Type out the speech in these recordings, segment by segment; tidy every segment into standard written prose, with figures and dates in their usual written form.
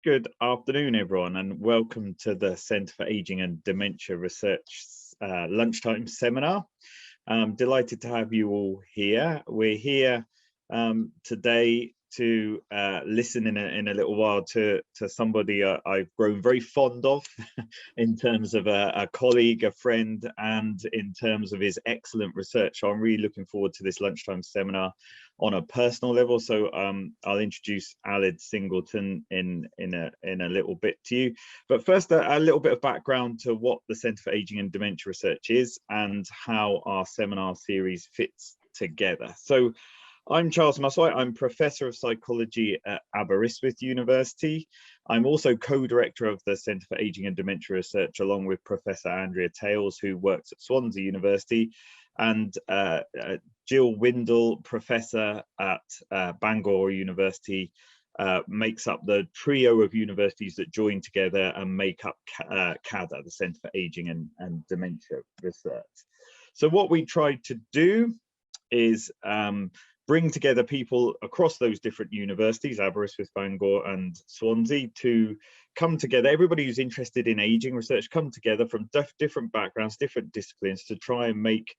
Good afternoon, everyone, and welcome to the Centre for Aging and Dementia Research lunchtime seminar. I'm delighted to have you all here. We're here today to listen in a little while to somebody I've grown very fond of in terms of a colleague, a friend, and in terms of his excellent research. So I'm really looking forward to this lunchtime seminar on a personal level. So I'll introduce Aled Singleton in a little bit to you. But first, a little bit of background to what the Centre for Aging and Dementia Research is and how our seminar series fits together. So I'm Charles Masonette. I'm Professor of Psychology at Aberystwyth University. I'm also co-director of the Centre for Aging and Dementia Research, along with Professor Andrea Tales, who works at Swansea University, and Jill Windle, Professor at Bangor University, makes up the trio of universities that join together and make up CADA, the Centre for Aging and Dementia Research. So what we tried to do is bring together people across those different universities, Aberystwyth, Bangor and Swansea, to come together. Everybody who's interested in aging research come together from different backgrounds, different disciplines, to try and make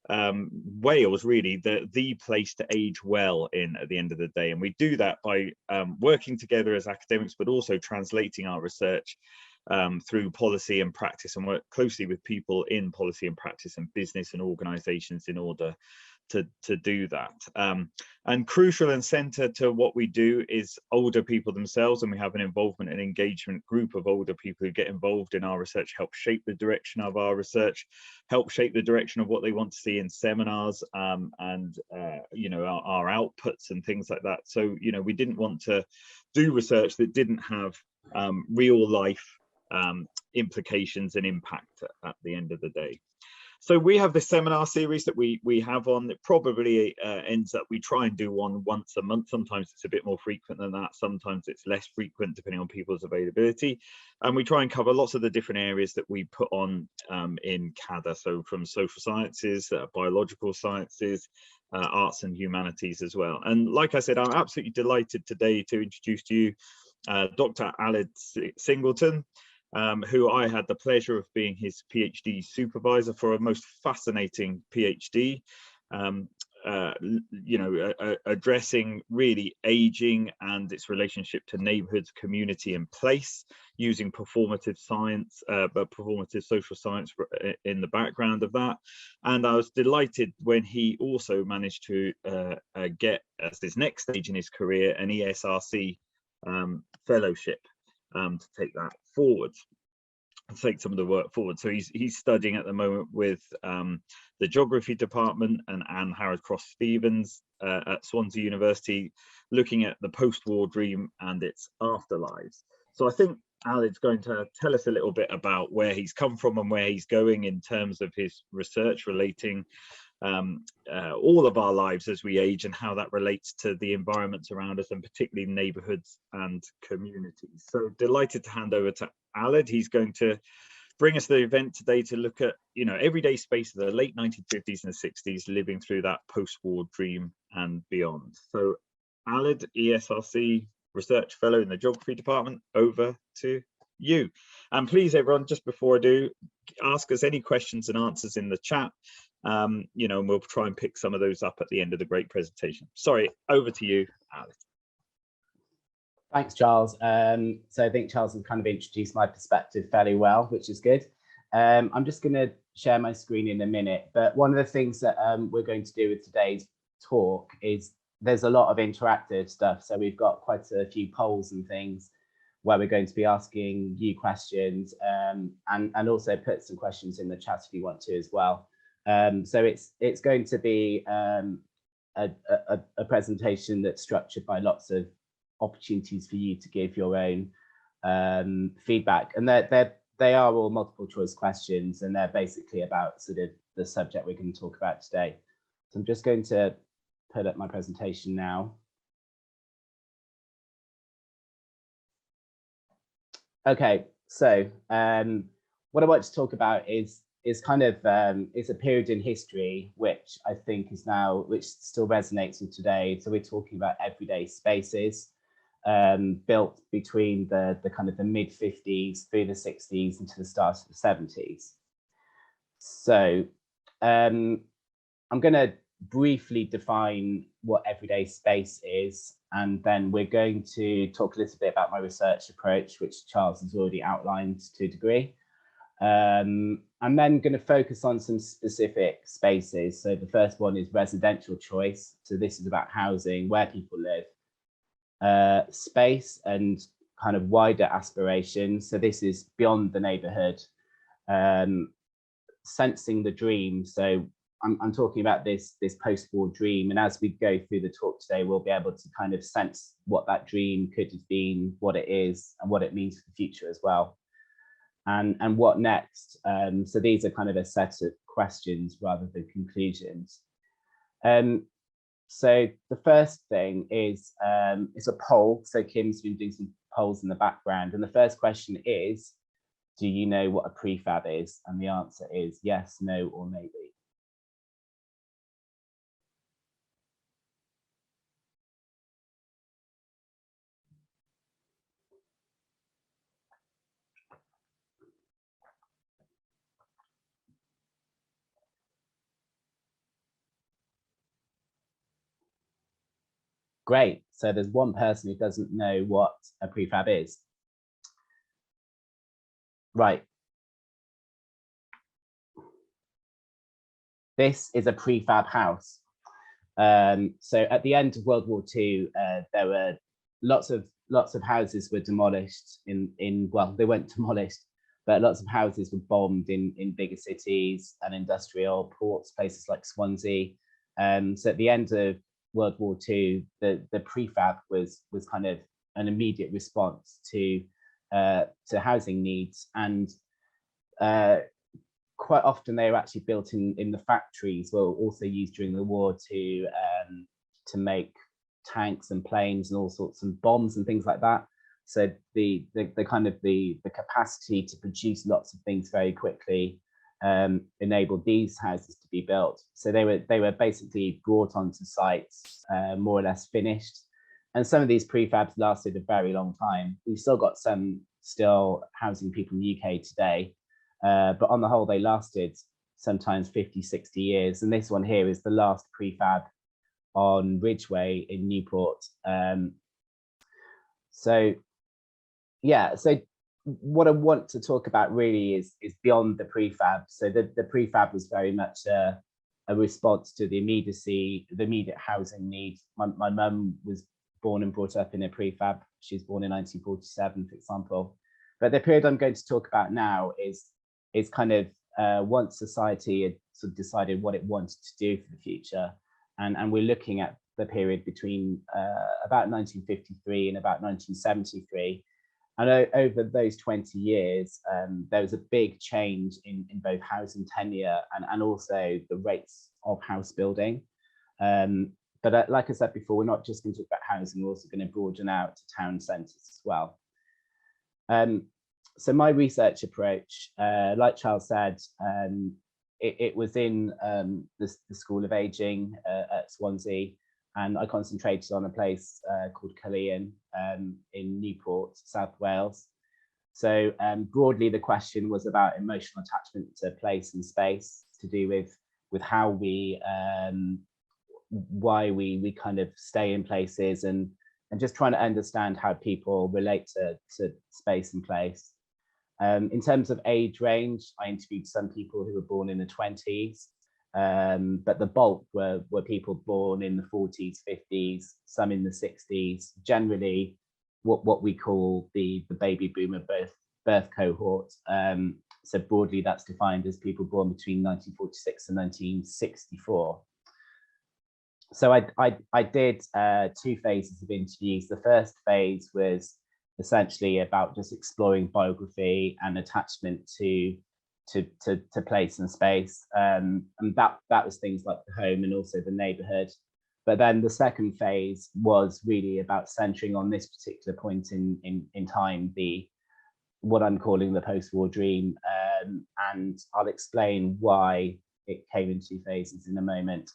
Wales really the place to age well in at the end of the day. And we do that by working together as academics, but also translating our research through policy and practice, and work closely with people in policy and practice and business and organizations in order to do that. And crucial and centre to what we do is older people themselves, and we have an involvement and engagement group of older people who get involved in our research, help shape the direction of our research, help shape the direction of what they want to see in seminars, and you know, our outputs and things like that. So, you know, we didn't want to do research that didn't have real life implications and impact at the end of the day. So we have this seminar series that we have on. It probably ends up, we try and do one once a month. Sometimes it's a bit more frequent than that. Sometimes it's less frequent depending on people's availability. And we try and cover lots of the different areas that we put on in CADA. So from social sciences, biological sciences, arts and humanities as well. And like I said, I'm absolutely delighted today to introduce to you Dr. Aled Singleton, who I had the pleasure of being his PhD supervisor for a most fascinating PhD, you know, addressing really aging and its relationship to neighborhoods, community and place, using performative science, but performative social science in the background of that. And I was delighted when he also managed to get, as his next stage in his career, an ESRC fellowship to take that forward, take some of the work forward. So he's studying at the moment with the geography department and Anne Howard Cross Stevens at Swansea University, looking at the post-war dream and its afterlives. So I think Aled's going to tell us a little bit about where he's come from and where he's going in terms of his research relating all of our lives as we age, and how that relates to the environments around us, and particularly neighborhoods and communities. So delighted to hand over to Aled. He's going to bring us the event today to look at, you know, everyday space of the late 1950s and 60s, living through that post-war dream and beyond. So Aled, ESRC Research Fellow in the Geography Department, over to you. And please, everyone, just before I do, ask us any questions and answers in the chat. You know, and we'll try and pick some of those up at the end of the great presentation. Sorry, over to you, Aled. Thanks, Charles. So I think Charles has kind of introduced my perspective fairly well, which is good. I'm just going to share my screen in a minute, but one of the things that we're going to do with today's talk is there's a lot of interactive stuff. So we've got quite a few polls and things where we're going to be asking you questions, and also put some questions in the chat if you want to as well. So it's going to be a presentation that's structured by lots of opportunities for you to give your own feedback, and they are all multiple choice questions, and they're basically about sort of the subject we're going to talk about today. So I'm just going to put up my presentation now. Okay, so what I want to talk about is kind of is a period in history which I think is now, which still resonates with today. So we're talking about everyday spaces, built between the kind of the mid 50s through the 60s into the start of the 70s. So I'm going to briefly define what everyday space is, and then we're going to talk a little bit about my research approach, which Charles has already outlined to a degree. I'm then going to focus on some specific spaces. So the first one is residential choice. So this is about housing, where people live, space and kind of wider aspirations. So this is beyond the neighborhood, sensing the dream. So I'm talking about this post-war dream, and as we go through the talk today, we'll be able to kind of sense what that dream could have been, what it is, and what it means for the future as well. And what next? So these are kind of a set of questions rather than conclusions. So the first thing is it's a poll. So Kim's been doing some polls in the background, and the first question is, do you know what a prefab is? And the answer is yes, no, or maybe. Great. So there's one person who doesn't know what a prefab is. Right. This is a prefab house. So at the end of World War II, there were lots of houses were demolished well, they weren't demolished, but lots of houses were bombed in bigger cities and industrial ports, places like Swansea. So at the end of World War II, the prefab was kind of an immediate response to housing needs, and quite often they were actually built in the factories, were also used during the war to make tanks and planes and all sorts of bombs and things like that. So the kind of the capacity to produce lots of things very quickly enabled these houses to be built. So they were basically brought onto sites more or less finished, and some of these prefabs lasted a very long time. We've still got some still housing people in the UK today, but on the whole they lasted sometimes 50, 60 years. And this one here is the last prefab on Ridgeway in Newport. So yeah, so what I want to talk about really is beyond the prefab. So the prefab was very much a response to the immediate housing need. My mum was born and brought up in a prefab. She was born in 1947, for example. But the period I'm going to talk about now is kind of once society had sort of decided what it wanted to do for the future, and we're looking at the period between about 1953 and about 1973. And over those 20 years, there was a big change in both housing tenure and also the rates of house building. But like I said before, we're not just going to talk about housing, we're also going to broaden out to town centres as well. So my research approach, like Charles said, it was in the School of Aging at Swansea, and I concentrated on a place called Cullian in Newport, South Wales. So broadly, the question was about emotional attachment to place and space, to do with how we, why we kind of stay in places, and just trying to understand how people relate to space and place. In terms of age range, I interviewed some people who were born in the 20s, but the bulk were people born in the 40s, 50s, some in the 60s, generally what we call the baby boomer birth cohort. So broadly, that's defined as people born between 1946 and 1964. So I did 2 phases of interviews. The first phase was essentially about just exploring biography and attachment to place and space, and that was things like the home and also the neighborhood. But then the second phase was really about centering on this particular point in time, what I'm calling the post-war dream, and I'll explain why it came in 2 phases in a moment.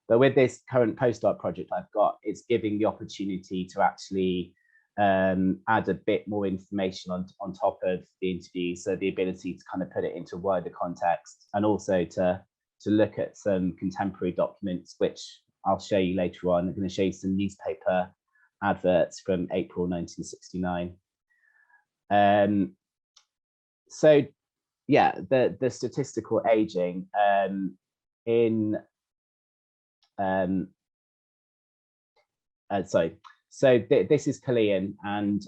But with this current postdoc project I've got, it's giving the opportunity to actually add a bit more information on top of the interview, so the ability to kind of put it into wider context, and also to look at some contemporary documents, which I'll show you later on. I'm going to show you some newspaper adverts from April 1969. So yeah, the statistical aging this is Chilean, and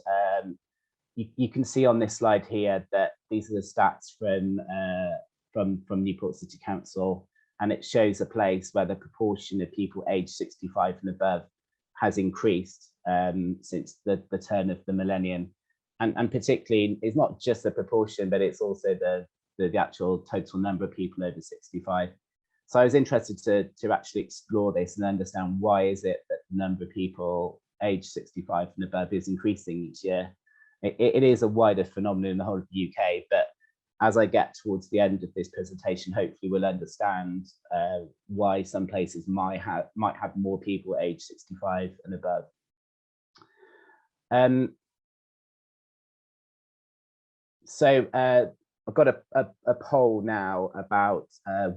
you can see on this slide here that these are the stats from Newport City Council, and it shows a place where the proportion of people aged 65 and above has increased since the turn of the millennium, and particularly it's not just the proportion, but it's also the actual total number of people over 65. So I was interested to actually explore this and understand why is it that the number of people aged 65 and above is increasing each year. It is a wider phenomenon in the whole of the UK, but as I get towards the end of this presentation, hopefully we'll understand why some places might have more people aged 65 and above. So I've got a poll now about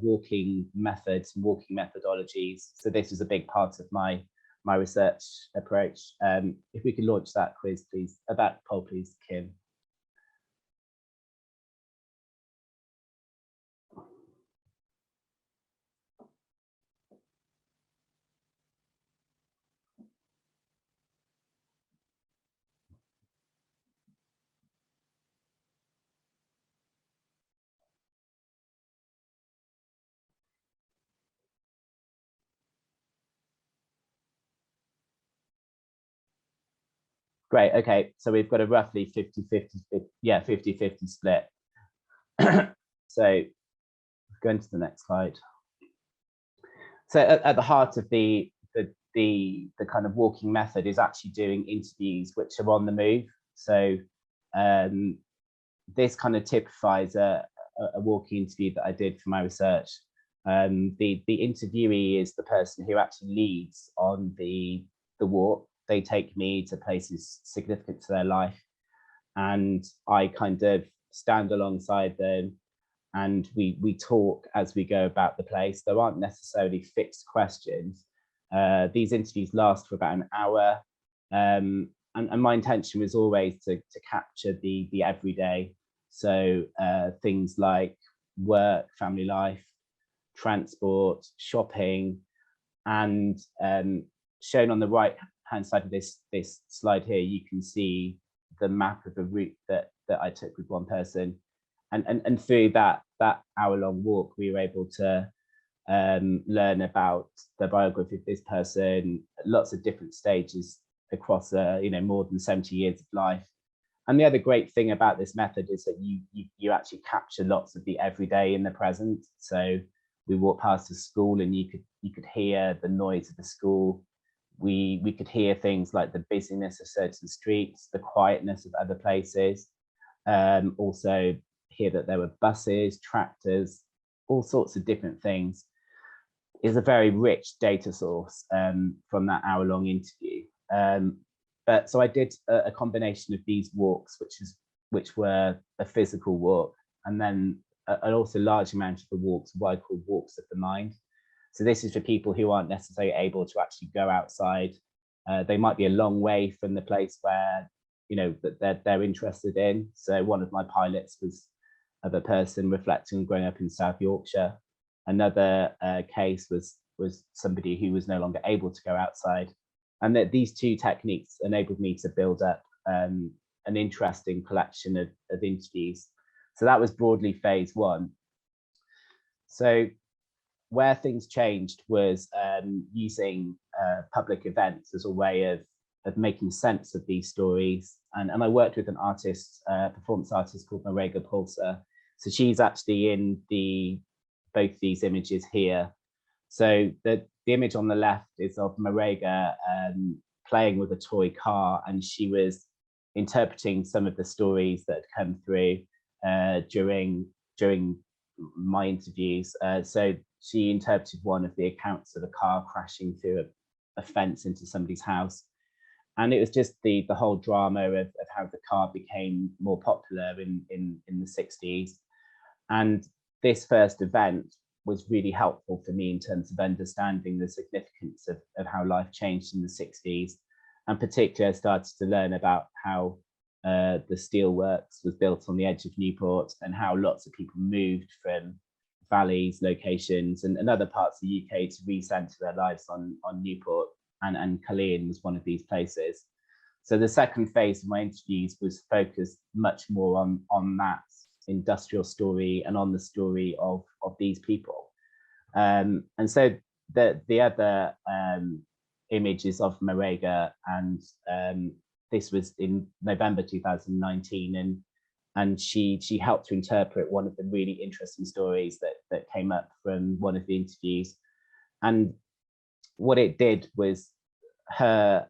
walking methods, walking methodologies. So this is a big part of my research approach. If we could launch that quiz, please, that poll, please, Kim. Great, okay, so we've got a roughly 50-50 split. So going to the next slide. So at the heart of the kind of walking method is actually doing interviews which are on the move. So this kind of typifies a walking interview that I did for my research. The interviewee is the person who actually leads on the walk. They take me to places significant to their life, and I kind of stand alongside them, and we talk as we go about the place. There aren't necessarily fixed questions. These interviews last for about an hour, and my intention was always to capture the everyday. So things like work, family life, transport, shopping, and shown on the right hand side of this slide here, you can see the map of a route that I took with one person, and through that hour-long walk, we were able to learn about the biography of this person, lots of different stages across more than 70 years of life. And the other great thing about this method is that you actually capture lots of the everyday in the present. So we walked past a school, and you could hear the noise of the school. We could hear things like the busyness of certain streets, the quietness of other places. Also hear that there were buses, tractors, all sorts of different things. Is a very rich data source from that hour-long interview. But so I did a combination of these walks, which were a physical walk, and then an also large amount of the walks, what I call walks of the mind. So this is for people who aren't necessarily able to actually go outside. They might be a long way from the place where that they're interested in. So one of my pilots was of a person reflecting on growing up in South Yorkshire. Another case was somebody who was no longer able to go outside, and that these two techniques enabled me to build up an interesting collection of interviews. So that was broadly phase one. So where things changed was using public events as a way of making sense of these stories. And I worked with an artist, performance artist called Rega Pulsar. So she's actually in both these images here. So the image on the left is of Marega playing with a toy car, and she was interpreting some of the stories that had come through during my interviews. So she interpreted one of the accounts of a car crashing through a fence into somebody's house. And it was just the whole drama of how the car became more popular in the 60s. And this first event was really helpful for me in terms of understanding the significance of how life changed in the 60s. And particularly, I started to learn about how the steelworks was built on the edge of Newport, and how lots of people moved from valleys, locations, and other parts of the UK to recenter their lives on Newport, and Cullean was one of these places. So the second phase of my interviews was focused much more on that industrial story and on the story of these people. And so the other image is of Rega, and this was in November 2019, and she helped to interpret one of the really interesting stories that came up from one of the interviews. And what it did was, her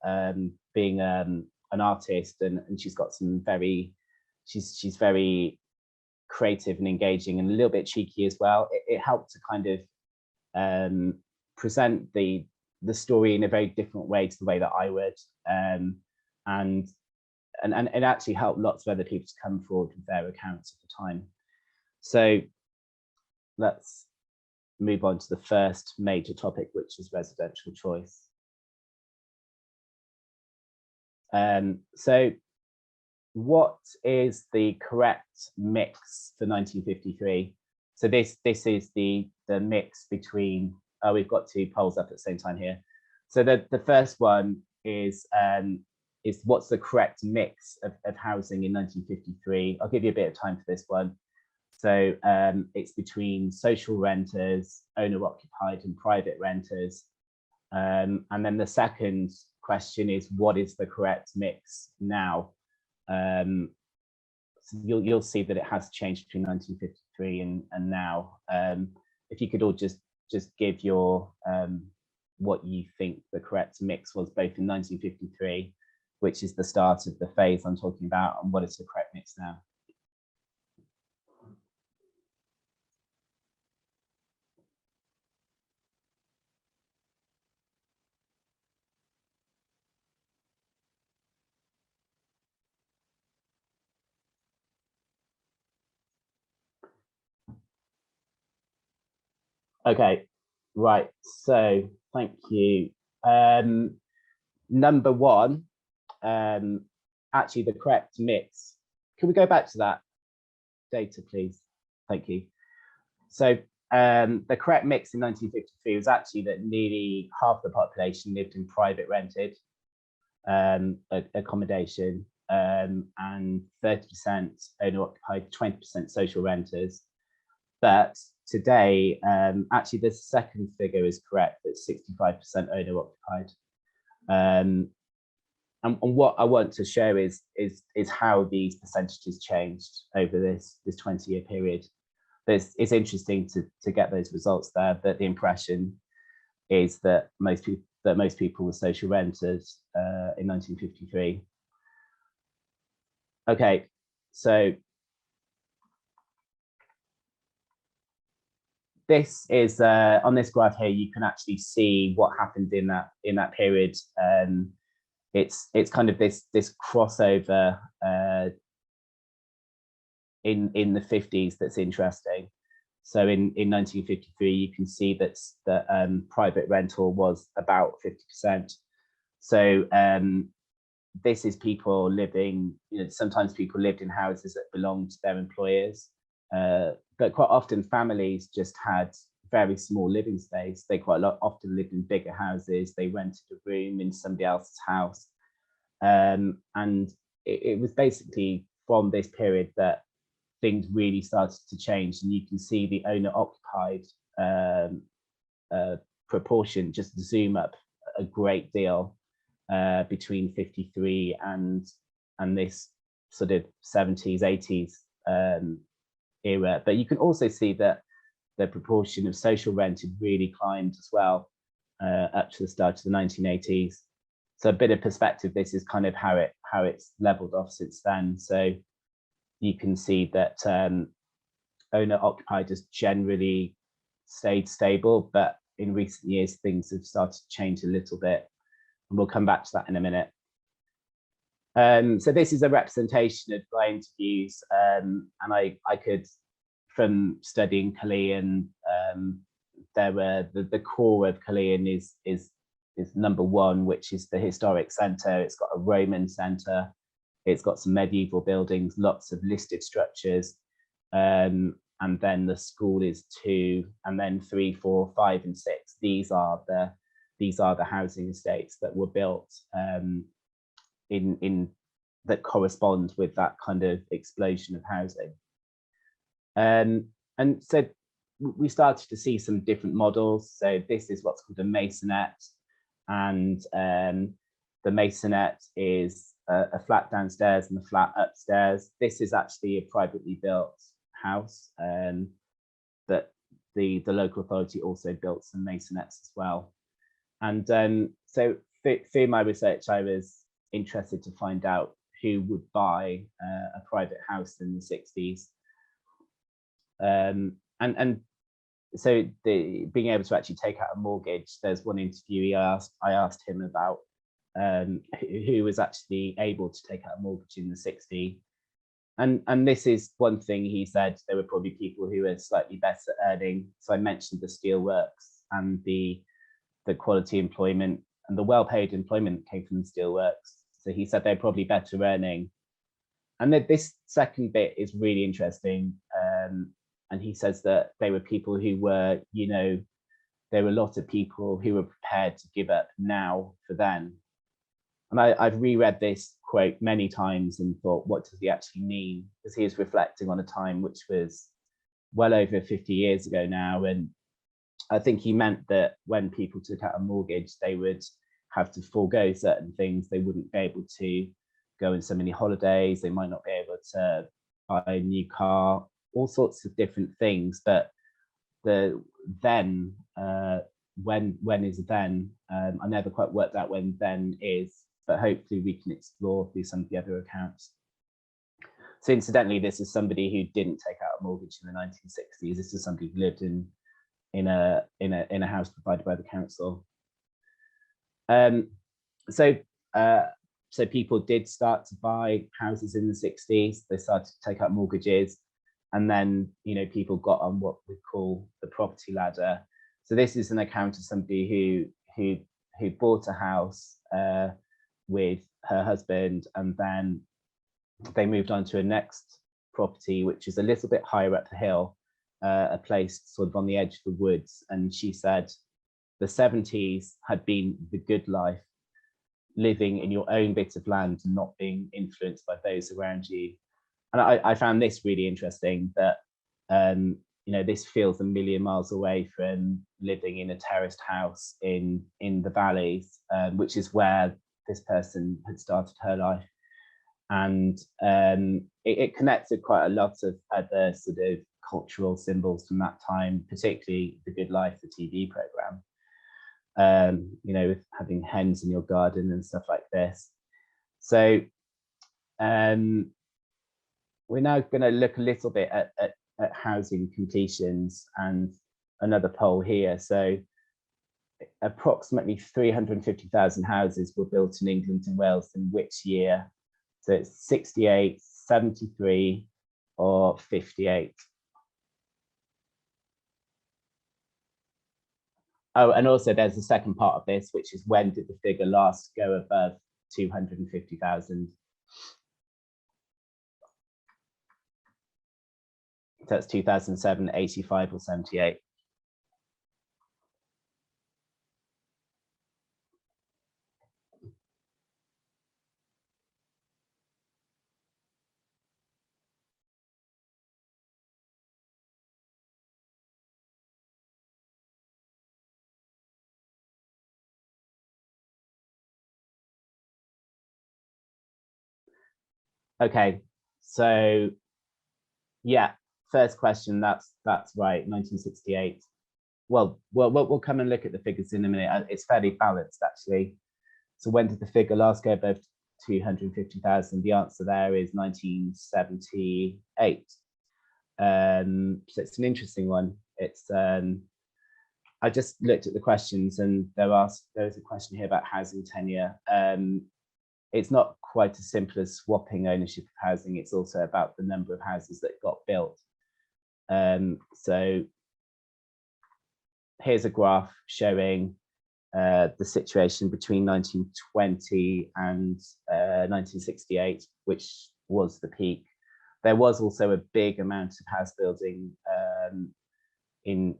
being an artist, and she's got some she's very creative and engaging and a little bit cheeky as well. It helped to kind of present the story in a very different way to the way that I would, and it actually helped lots of other people to come forward with their accounts at the time. So let's move on to the first major topic, which is residential choice. So what is the correct mix for 1953? So this is the mix between, we've got two polls up at the same time here. So the first one is what's the correct mix of housing in 1953? I'll give you a bit of time for this one. So it's between social renters, owner-occupied and private renters. And then the second question is, what is the correct mix now? So you'll see that it has changed between 1953 and now. If you could all just give your what you think the correct mix was, both in 1953, which is the start of the phase I'm talking about, and what is the correct mix now. Okay, right, so thank you. Number one, actually the correct mix. Can we go back to that data, please? Thank you. So the correct mix in 1953 was actually that nearly half the population lived in private rented accommodation, and 30% owner-occupied, 20% social renters. But today, actually the second figure is correct, that 65% owner-occupied. And what I want to show is how these percentages changed over this 20-year period. It's interesting to get those results there, but the impression is that most people were social renters in 1953. Okay, so this is on this graph here. You can actually see what happened in that period. It's kind of this crossover in the 50s that's interesting. So in 1953, you can see that private rental was about 50%. So this is people living, sometimes people lived in houses that belonged to their employers, but quite often families just had very small living space. They quite often lived in bigger houses. They rented a room in somebody else's house. And it was basically from this period that things really started to change. And you can see the owner-occupied proportion just zoom up a great deal between 53 and this sort of 70s, 80s era. But you can also see that the proportion of social rented really climbed as well up to the start of the 1980s. So a bit of perspective, this is kind of how it's leveled off since then. So you can see that owner occupied has generally stayed stable, but in recent years things have started to change a little bit, and we'll come back to that in a minute. So this is a representation of my interviews, and I could, from studying Cullinan, there were the core of Cullinan is number one, which is the historic centre. It's got a Roman centre, it's got some medieval buildings, lots of listed structures, and then the school is 2, and then 3, 4, 5, and 6. These are the housing estates that were built in that correspond with that kind of explosion of housing. And so we started to see some different models. So this is what's called a Masonette, and the Masonette is a flat downstairs and a flat upstairs. This is actually a privately built house, that the local authority also built some Masonettes as well. And so through my research, I was interested to find out who would buy a private house in the 60s. And so being able to actually take out a mortgage, there's one interviewee I asked him about who was actually able to take out a mortgage in the 60s. And this is one thing he said, there were probably people who were slightly better earning. So I mentioned the steelworks and the quality employment and the well-paid employment that came from the steelworks. So he said they're probably better earning. And that this second bit is really interesting. And he says that they were people who were, there were a lot of people who were prepared to give up now for then. And I've reread this quote many times and thought, what does he actually mean? Because he is reflecting on a time which was well over 50 years ago now. And I think he meant that when people took out a mortgage, they would have to forego certain things. They wouldn't be able to go on so many holidays. They might not be able to buy a new car, all sorts of different things. But the then, when is then? I never quite worked out when then is, but hopefully we can explore through some of the other accounts. So incidentally, this is somebody who didn't take out a mortgage in the 1960s. This is somebody who lived in a house provided by the council. So people did start to buy houses in the 60s. They started to take out mortgages, and then people got on what we call the property ladder. So this is an account of somebody who bought a house with her husband, and then they moved on to a next property, which is a little bit higher up the hill, a place sort of on the edge of the woods. And she said the 70s had been the good life, living in your own bit of land and not being influenced by those around you. And I found this really interesting, that this feels a million miles away from living in a terraced house in the valleys, which is where this person had started her life. And it connected quite a lot of other sort of cultural symbols from that time, particularly The Good Life, the TV program, with having hens in your garden and stuff like this. So we're now going to look a little bit at housing completions and another poll here. So approximately 350,000 houses were built in England and Wales in which year? So it's 68, 73, or 58. Oh, and also there's a second part of this, which is when did the figure last go above 250,000? So that's 2007, 85, or 78. Okay, so yeah, first question, that's right, 1968. Well, we'll come and look at the figures in a minute. It's fairly balanced, actually. So when did the figure last go above 250,000? The answer there is 1978. So it's an interesting one. It's I just looked at the questions, and there's a question here about housing tenure. It's not quite as simple as swapping ownership of housing. It's also about the number of houses that got built. So here's a graph showing the situation between 1920 and 1968, which was the peak. There was also a big amount of house building in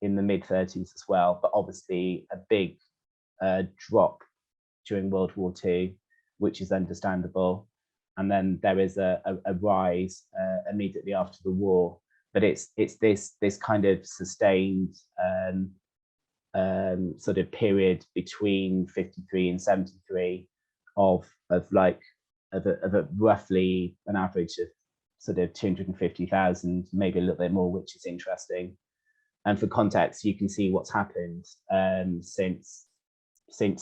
the mid-30s as well, but obviously a big drop during World War II, which is understandable. And then there is a rise immediately after the war, but it's this kind of sustained sort of period between 53 and 73 of roughly an average of sort of 250,000, maybe a little bit more, which is interesting. And for context, you can see what's happened since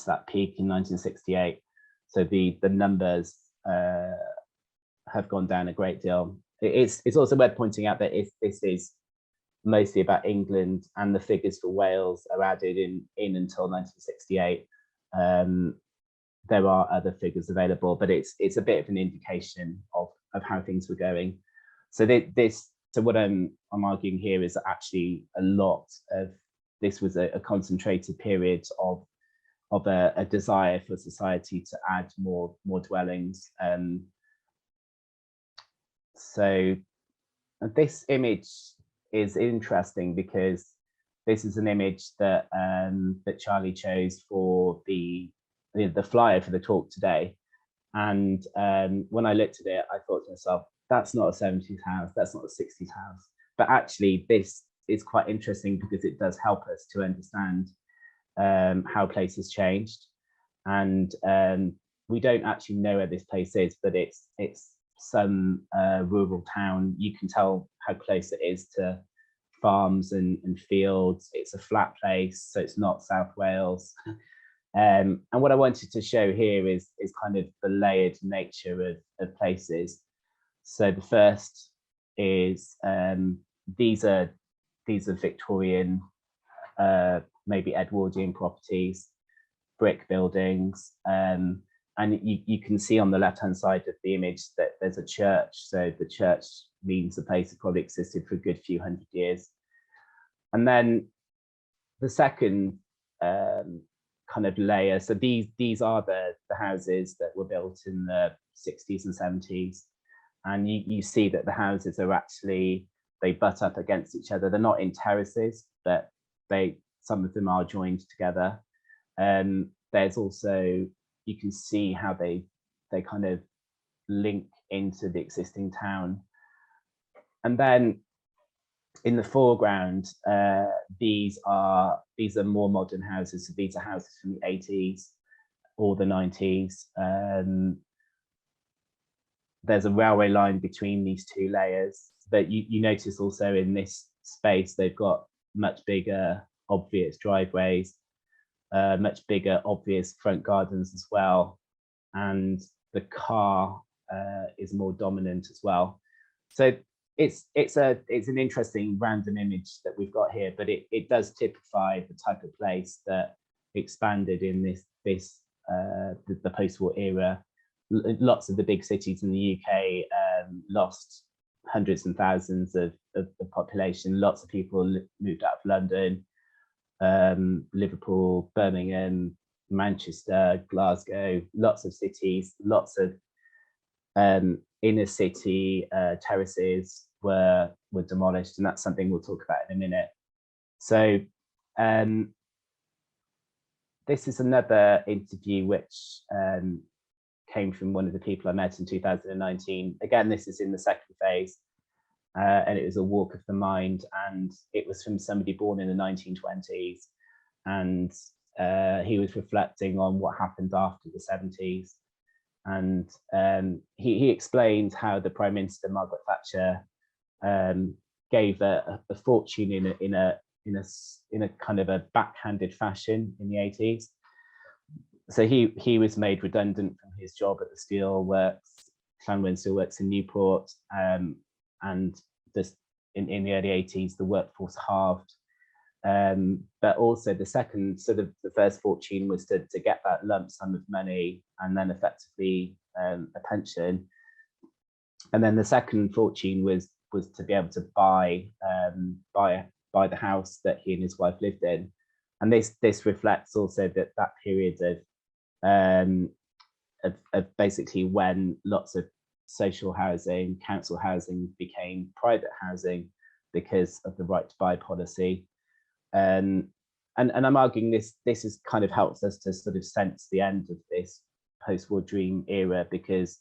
that peak in 1968. So the numbers have gone down a great deal. It's also worth pointing out that if this is mostly about England and the figures for Wales are added in until 1968, there are other figures available, but it's a bit of an indication of how things were going. So so what I'm arguing here is that actually a lot of this was a concentrated period of a desire for society to add more dwellings. So this image is interesting because this is an image that that Charlie chose for the flyer for the talk today. And when I looked at it, I thought to myself, that's not a 70s house, that's not a 60s house. But actually, this is quite interesting because it does help us to understand how places changed. And we don't actually know where this place is, but it's some rural town. You can tell how close it is to farms and fields. It's a flat place, so it's not South Wales. And what I wanted to show here is kind of the layered nature of places. So the first is these are Victorian, maybe Edwardian properties, brick buildings, and you can see on the left-hand side of the image that there's a church. So the church means the place has probably existed for a good few hundred years. And then the second kind of layer. So these are the houses that were built in the 60s and 70s. And you see that the houses are actually, they butt up against each other. They're not in terraces, but some of them are joined together. There's also, you can see how they kind of link into the existing town. And then in the foreground, these are more modern houses. So these are houses from the 80s or the 90s. There's a railway line between these two layers, but you notice also in this space, they've got much bigger, obvious driveways, much bigger, obvious front gardens as well. And the car is more dominant as well. So it's an interesting random image that we've got here, but it does typify the type of place that expanded in the post-war era. Lots of the big cities in the UK lost hundreds and thousands of population. Lots of people moved out of London, Liverpool, Birmingham, Manchester, Glasgow, lots of cities, lots of inner city terraces were demolished, and that's something we'll talk about in a minute. So this is another interview which came from one of the people I met in 2019. Again, this is in the second phase, and it was a walk of the mind, and it was from somebody born in the 1920s, and he was reflecting on what happened after the 70s. And he explained how the Prime Minister Margaret Thatcher gave a fortune in a kind of a backhanded fashion in the 80s. So he was made redundant from his job at the steel works, Llanwyn Steelworks in Newport, and just in the early 80s, the workforce halved. But also the second, so the first fortune was to get that lump sum of money and then effectively a pension. And then the second fortune was to be able to buy the house that he and his wife lived in. And this reflects also that period of basically when lots of social housing, council housing became private housing because of the right to buy policy. And I'm arguing this has kind of helped us to sort of sense the end of this post-war dream era, because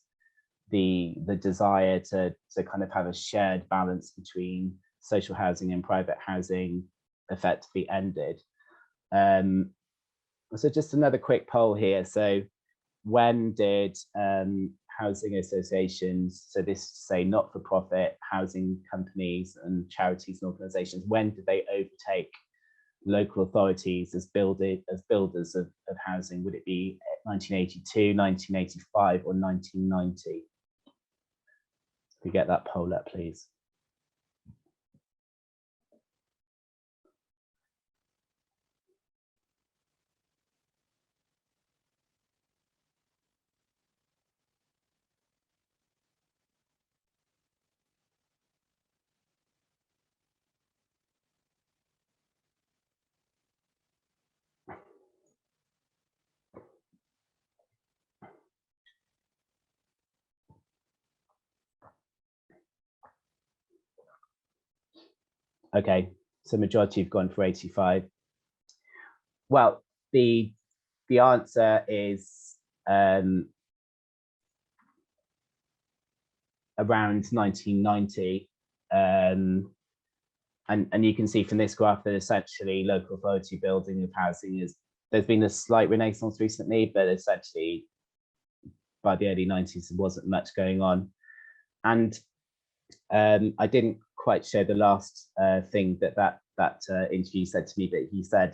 the desire to kind of have a shared balance between social housing and private housing effectively ended. So just another quick poll here. So when did housing associations, so this say not-for-profit housing companies and charities and organizations, when did they overtake local authorities as builders of housing? Would it be 1982, 1985 or 1990? If we get that poll up, please. Okay, so majority have gone for 85. Well, the answer is around 1990. And you can see from this graph that essentially local authority building of housing there's been a slight renaissance recently, but essentially by the early 90s there wasn't much going on. And I didn't quite share the last thing that interview said to me, but he said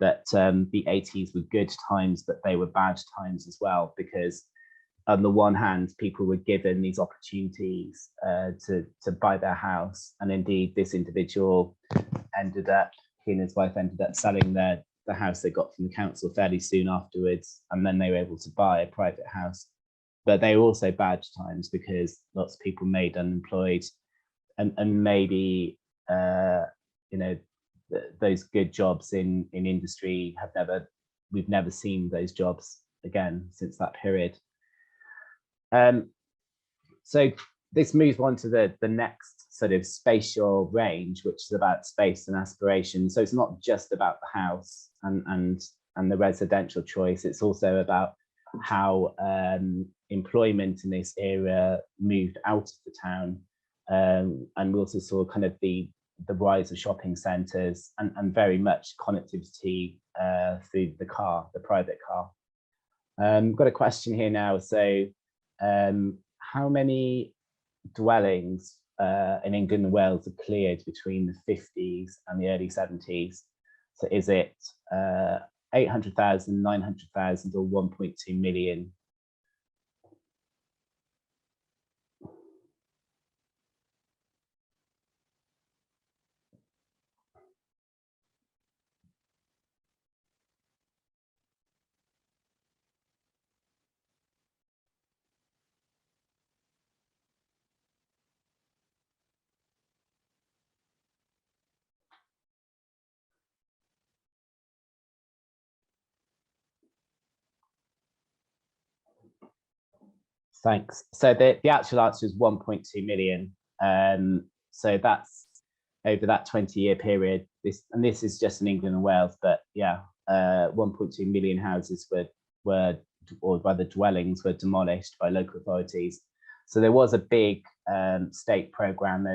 that the 80s were good times, but they were bad times as well, because on the one hand, people were given these opportunities to buy their house, and indeed this individual he and his wife ended up selling the house they got from the council fairly soon afterwards, and then they were able to buy a private house. But they were also bad times because lots of people made unemployed, and maybe those good jobs in industry we've never seen those jobs again since that period. So this moves on to the next sort of spatial range, which is about space and aspiration. So it's not just about the house and the residential choice, it's also about how employment in this era moved out of the town. And we also saw kind of the rise of shopping centres and very much connectivity through the private car. Got a question here now. So how many dwellings in England and Wales are cleared between the 50s and the early 70s? So is it 800,000, 900,000 or 1.2 million? Thanks. So the actual answer is 1.2 million. So that's over that 20-year period. This is just in England and Wales, but yeah, 1.2 million houses were or rather dwellings were demolished by local authorities. So there was a big state program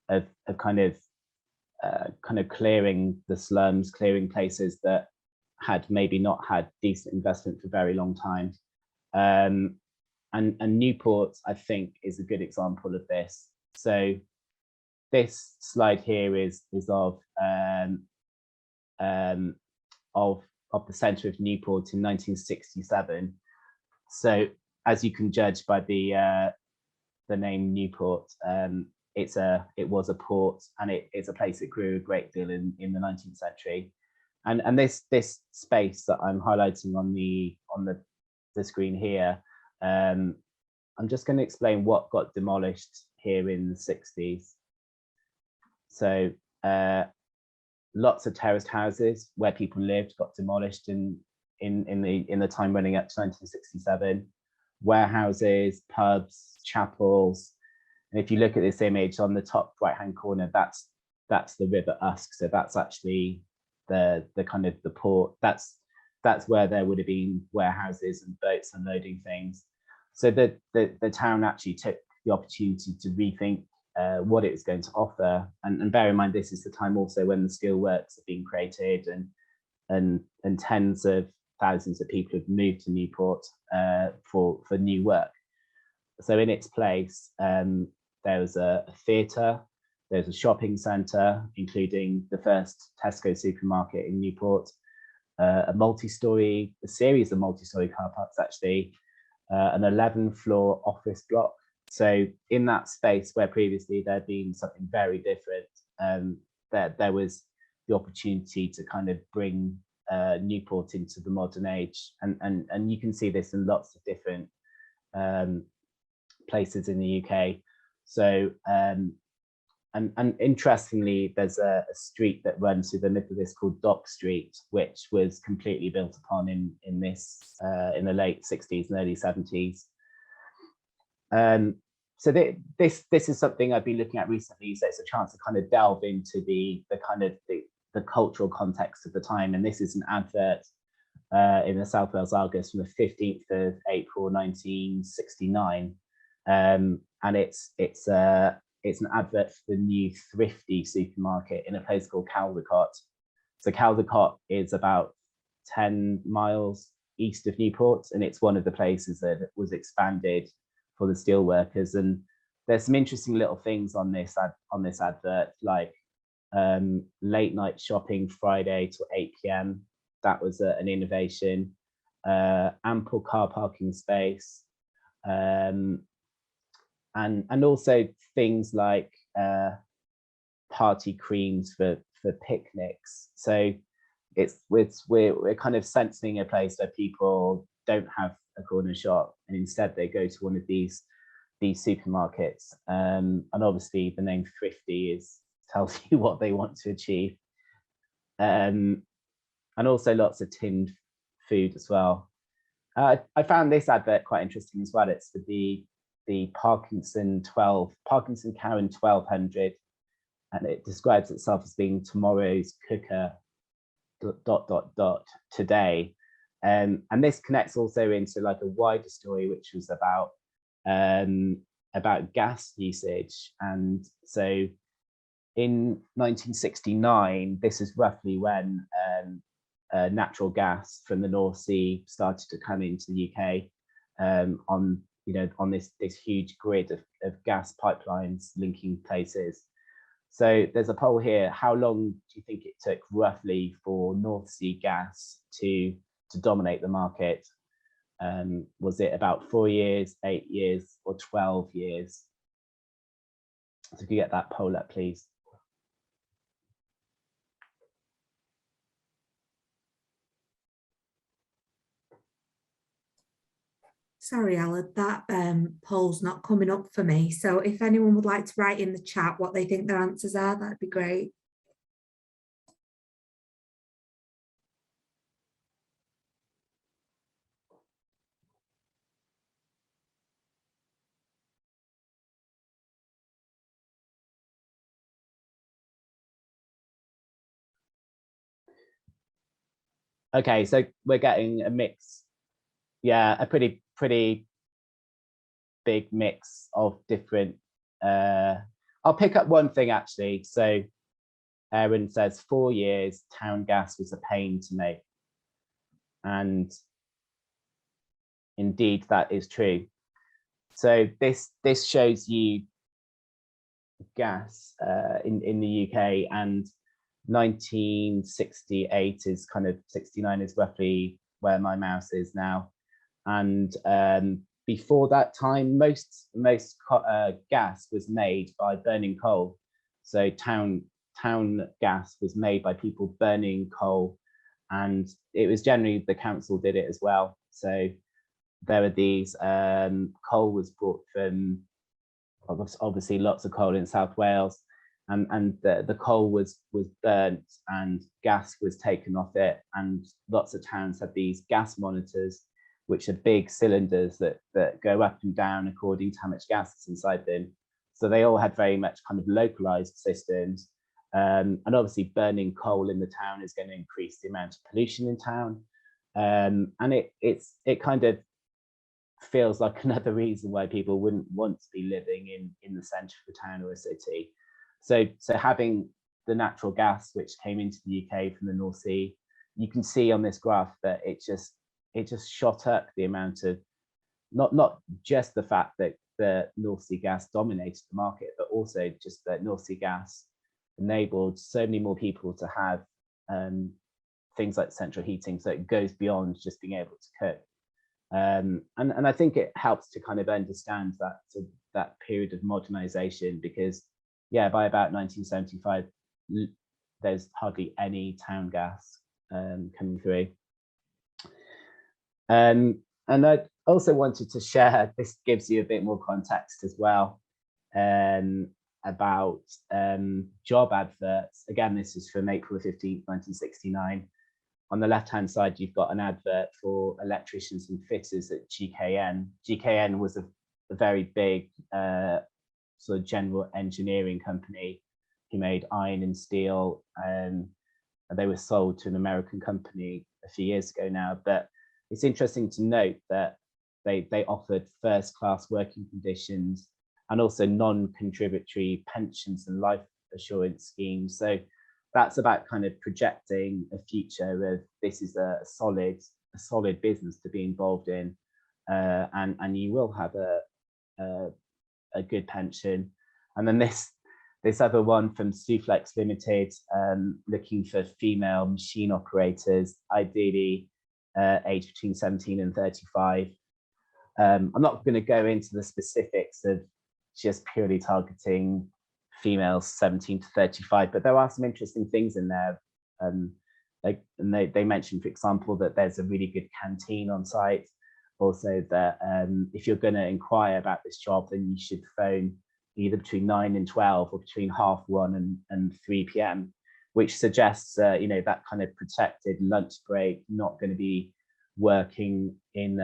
of kind of clearing the slums, clearing places that had maybe not had decent investment for a very long time. And Newport, I think, is a good example of this. So this slide here is of the centre of Newport in 1967. So as you can judge by the name Newport, it was a port, and it's a place that grew a great deal in the 19th century. And this space that I'm highlighting on the screen here, I'm just going to explain what got demolished here in the 60s. So lots of terraced houses where people lived got demolished in the time running up to 1967. Warehouses, pubs, chapels. And if you look at this image on the top right hand corner, that's the River Usk. So that's actually the kind of the port. That's where there would have been warehouses and boats unloading things. So the town actually took the opportunity to rethink what it was going to offer. And bear in mind, this is the time also when the steelworks are being created, and tens of thousands of people have moved to Newport for new work. So in its place, there was a theatre, there's a shopping centre, including the first Tesco supermarket in Newport, a series of multi-storey car parks actually, an 11-floor office block. So in that space where previously there'd been something very different, there was the opportunity to kind of bring Newport into the modern age, and you can see this in lots of different places in the UK. So and interestingly, there's a street that runs through the middle of this called Dock Street, which was completely built upon in the late 60s and early 70s. So this is something I've been looking at recently. So it's a chance to kind of delve into the cultural context of the time. And this is an advert in the South Wales Argus from the 15th of April 1969, and it's an advert for the new Thrifty supermarket in a place called Cul-de-sacs. So Cul-de-sacs is about 10 miles east of Newport, and it's one of the places that was expanded for the steelworkers. And there's some interesting little things on this advert, like late night shopping Friday to 8 p.m. That was an innovation. Ample car parking space, and also things like party creams for picnics. So we're kind of sensing a place where people don't have a corner shop, and instead they go to one of these supermarkets. And obviously the name Thrifty tells you what they want to achieve. And also lots of tinned food as well. I found this advert quite interesting as well. It's for the Parkinson Cow in 1200, and it describes itself as being tomorrow's cooker ... today. And this connects also into like a wider story, which was about gas usage. And so in 1969, this is roughly when natural gas from the North Sea started to come into the UK, on this huge grid of gas pipelines linking places. So there's a poll here. How long do you think it took roughly for North Sea gas to dominate the market? Was it about 4 years, 8 years, or 12 years? So if you get that poll up, please. Sorry, Alan, that poll's not coming up for me. So if anyone would like to write in the chat what they think their answers are, that'd be great. Okay, so we're getting a mix. Yeah, a pretty big mix of different. I'll pick up one thing actually. So Aaron says 4 years, town gas was a pain to make. And indeed, that is true. So this shows you gas in the UK, and 1968 is kind of 69 is roughly where my mouse is now. And before that time, most gas was made by burning coal. So town gas was made by people burning coal, and it was generally the council did it as well. So there were these coal was brought from obviously lots of coal in South Wales, and the coal was burnt and gas was taken off it, and lots of towns had these gas monitors, which are big cylinders that go up and down according to how much gas is inside them. So they all had very much kind of localized systems. And obviously burning coal in the town is going to increase the amount of pollution in town. And it kind of feels like another reason why people wouldn't want to be living in the centre of a town or a city. So having the natural gas which came into the UK from the North Sea, you can see on this graph that it just shot up the amount of, not just the fact that the North Sea gas dominated the market, but also just that North Sea gas enabled so many more people to have things like central heating, so it goes beyond just being able to cook. And I think it helps to kind of understand that period of modernization, because yeah, by about 1975, there's hardly any town gas coming through. And I also wanted to share, this gives you a bit more context as well, about job adverts. Again, this is from April 15th, 1969. On the left-hand side, you've got an advert for electricians and fitters at GKN. GKN was a very big sort of general engineering company who made iron and steel, and they were sold to an American company a few years ago now. But it's interesting to note that they offered first-class working conditions and also non-contributory pensions and life assurance schemes. So that's about kind of projecting a future of, this is a solid business to be involved in, and you will have a good pension. And then this other one from Suflex Limited, looking for female machine operators, ideally aged between 17 and 35. I'm not going to go into the specifics of just purely targeting females 17 to 35, but there are some interesting things in there. They mentioned, for example, that there's a really good canteen on site. Also that if you're going to inquire about this job, then you should phone either between 9 and 12 or between 1:30 and 3 p.m, which suggests that kind of protected lunch break, not going to be working in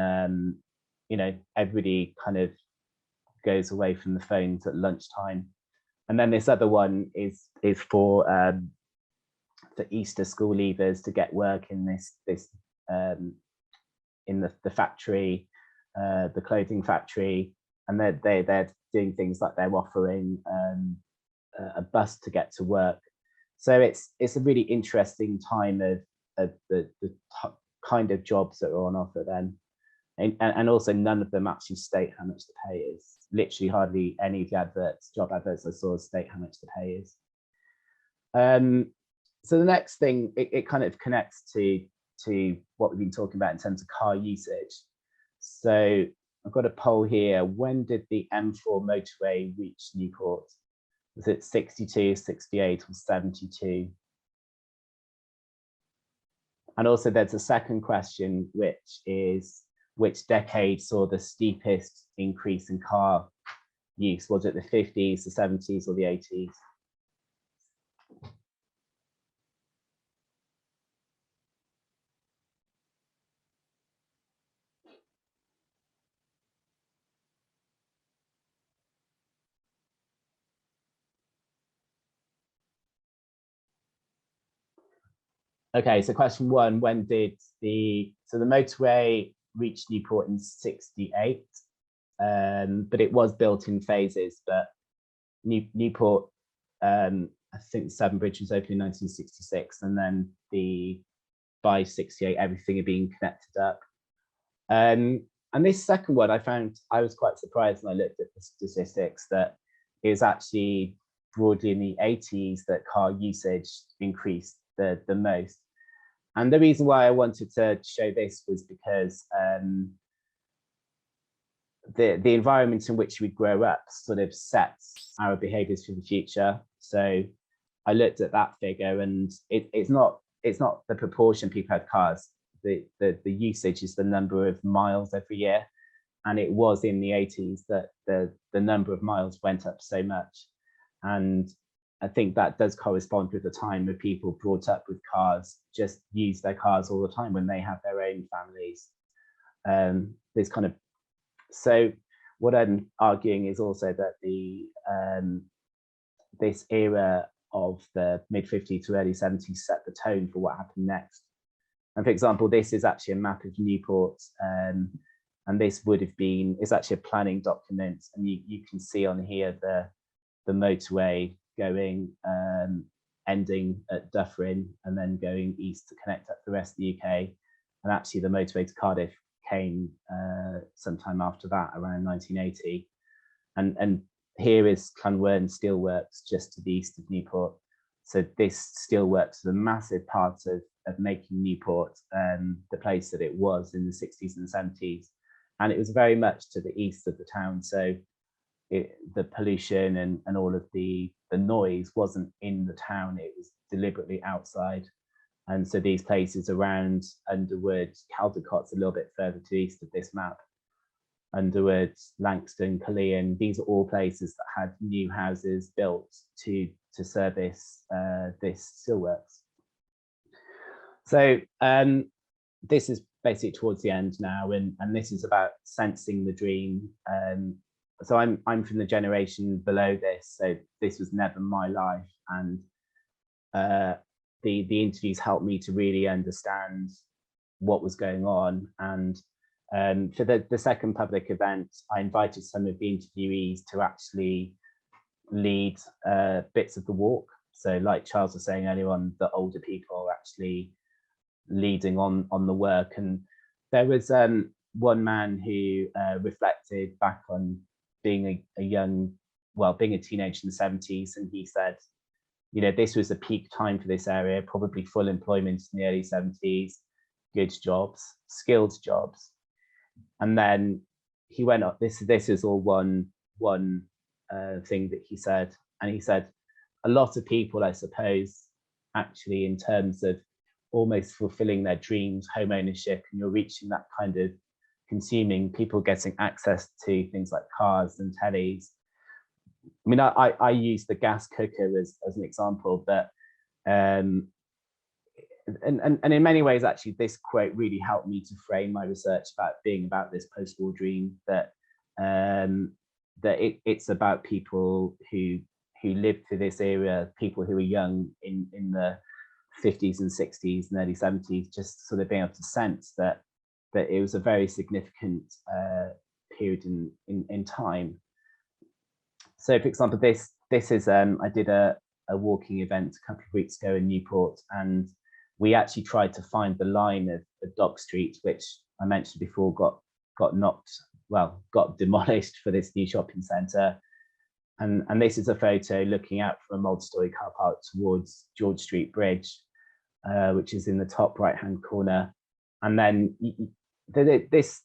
everybody kind of goes away from the phones at lunchtime. And then this other one is for Easter school leavers to get work in this in the factory, the clothing factory, and they're doing things like they're offering a bus to get to work. So it's a really interesting time of the kind of jobs that are on offer then. And also none of them actually state how much the pay is. Literally hardly any of the job adverts I saw state how much the pay is. So the next thing, it kind of connects to what we've been talking about in terms of car usage. So I've got a poll here. When did the M4 motorway reach Newport? Was it 62, 68 or 72? And also there's a second question, which is, which decade saw the steepest increase in car use? Was it the 50s, the 70s or the 80s? Okay, so question one, when did the motorway reach Newport in 68, but it was built in phases. But Newport, I think Severn Bridge was opened in 1966, and then by 68, everything had been connected up. And this second one, I was quite surprised when I looked at the statistics that it was actually broadly in the 80s that car usage increased the most. And the reason why I wanted to show this was because the environment in which we grow up sort of sets our behaviors for the future. So I looked at that figure, and it's not the proportion people had cars. The usage is the number of miles every year, and it was in the 80s that the number of miles went up so much. And I think that does correspond with the time where people brought up with cars just use their cars all the time when they have their own families. There's kind of, so what I'm arguing is also that this era of the mid-50s to early 70s set the tone for what happened next. And for example, this is actually a map of Newport, and this would have been, it's actually a planning document, and you can see on here the motorway going, ending at Dufferin and then going east to connect up the rest of the UK. And actually the motorway to Cardiff came sometime after that, around 1980. And here is Llanwern Steelworks, just to the east of Newport. So this steelworks is a massive part of making Newport the place that it was in the 60s and 70s. And it was very much to the east of the town. So the pollution and all of the noise wasn't in the town, it was deliberately outside. And so these places around Underwood, Caldecott's a little bit further to the east of this map, Underwood, Langston, Cullean, these are all places that had new houses built to service this steelworks. So this is basically towards the end now, and this is about sensing the dream. So I'm from the generation below this, so this was never my life, and the interviews helped me to really understand what was going on. And for the second public event, I invited some of the interviewees to actually lead bits of the walk. So like Charles was saying earlier on, the older people actually leading on the work. And there was one man who reflected back on being being a teenager in the 70s, and he said, you know, this was a peak time for this area, probably full employment in the early 70s, good jobs, skilled jobs. And then he went up, this is all one thing that he said, and he said a lot of people, I suppose, actually in terms of almost fulfilling their dreams, home ownership, and you're reaching that kind of consuming, people getting access to things like cars and tellies. I mean, I use the gas cooker as an example, but and in many ways, actually, this quote really helped me to frame my research about this post-war dream, that it's about people who lived through this era, people who were young in the 50s and 60s and early 70s, just sort of being able to sense that it was a very significant period in time. So, for example, this is I did a walking event a couple of weeks ago in Newport, and we actually tried to find the line of Dock Street, which I mentioned before got demolished for this new shopping centre. And this is a photo looking out from a multi-storey car park towards George Street Bridge, which is in the top right-hand corner. And then this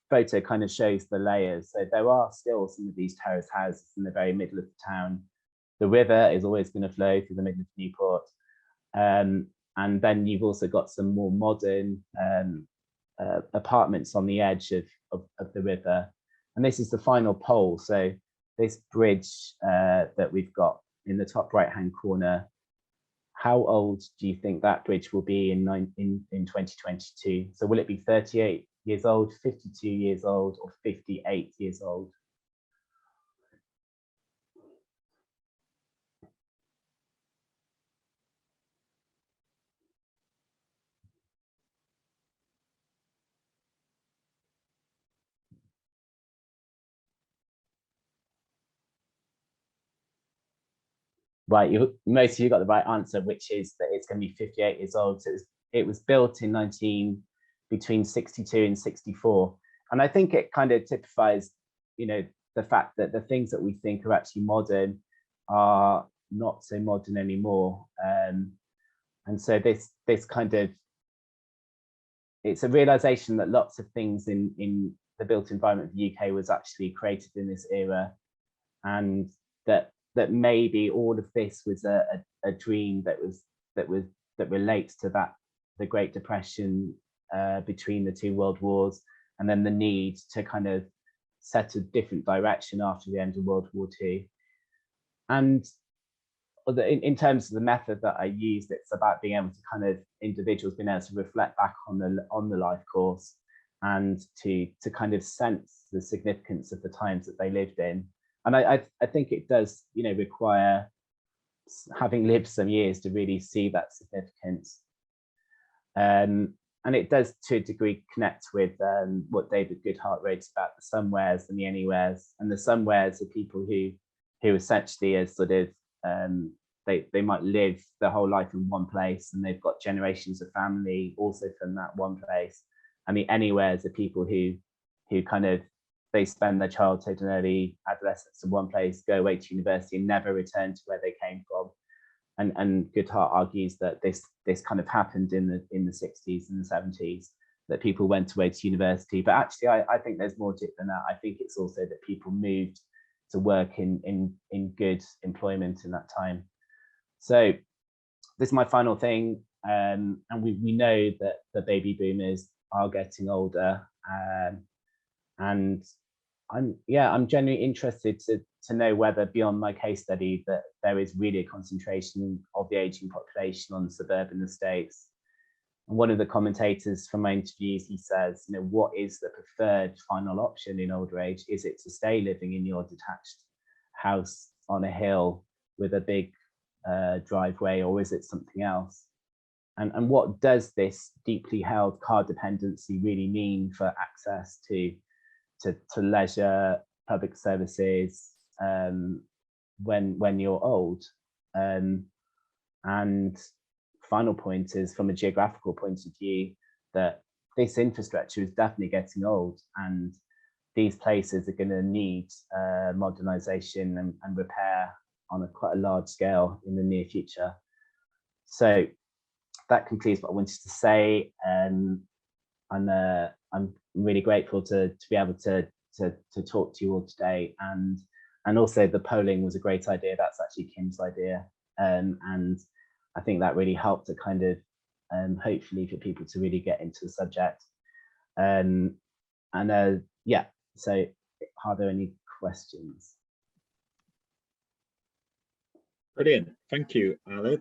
photo kind of shows the layers. So there are still some of these terrace houses in the very middle of the town. The river is always going to flow through the middle of Newport. And then you've also got some more modern apartments on the edge of the river. And this is the final pole. So this bridge that we've got in the top right-hand corner, how old do you think that bridge will be in 2022? So will it be 38 years old, 52 years old, or 58 years old? Right, most of you got the right answer, which is that it's going to be 58 years old. So it was built between 62 and 64. And I think it kind of typifies, you know, the fact that the things that we think are actually modern are not so modern anymore. And so this kind of, it's a realization that lots of things in the built environment of the UK was actually created in this era, and that maybe all of this was a dream that relates to the Great Depression between the two world wars, and then the need to kind of set a different direction after the end of World War II. And in terms of the method that I used, it's about being able to kind of individuals being able to reflect back on the life course, and to kind of sense the significance of the times that they lived in. And I think it does, you know, require having lived some years to really see that significance. And it does, to a degree, connect with what David Goodhart wrote about the somewheres and the anywheres. And the somewheres are people who essentially are sort of, they might live their whole life in one place, and they've got generations of family also from that one place. And the anywheres are people who kind of, they spend their childhood and early adolescence in one place, go away to university and never return to where they came from. And Goodhart argues that this kind of happened in the 60s and the 70s, that people went away to university. But actually, I think there's more to it than that. I think it's also that people moved to work in good employment in that time. So this is my final thing. And we know that the baby boomers are getting older. And I'm genuinely interested to know whether, beyond my case study, that there is really a concentration of the aging population on the suburban estates. And one of the commentators from my interviews, he says, you know, what is the preferred final option in older age? Is it to stay living in your detached house on a hill with a big driveway, or is it something else? And what does this deeply held car dependency really mean for access to leisure, public services, when you're old? And final point is, from a geographical point of view, that this infrastructure is definitely getting old, and these places are going to need modernisation and repair on quite a large scale in the near future. So that concludes what I wanted to say. I'm really grateful to be able to talk to you all today, and also the polling was a great idea. That's actually Kim's idea, and I think that really helped to kind of hopefully for people to really get into the subject. Yeah, so are there any questions? Brilliant, thank you, Aled.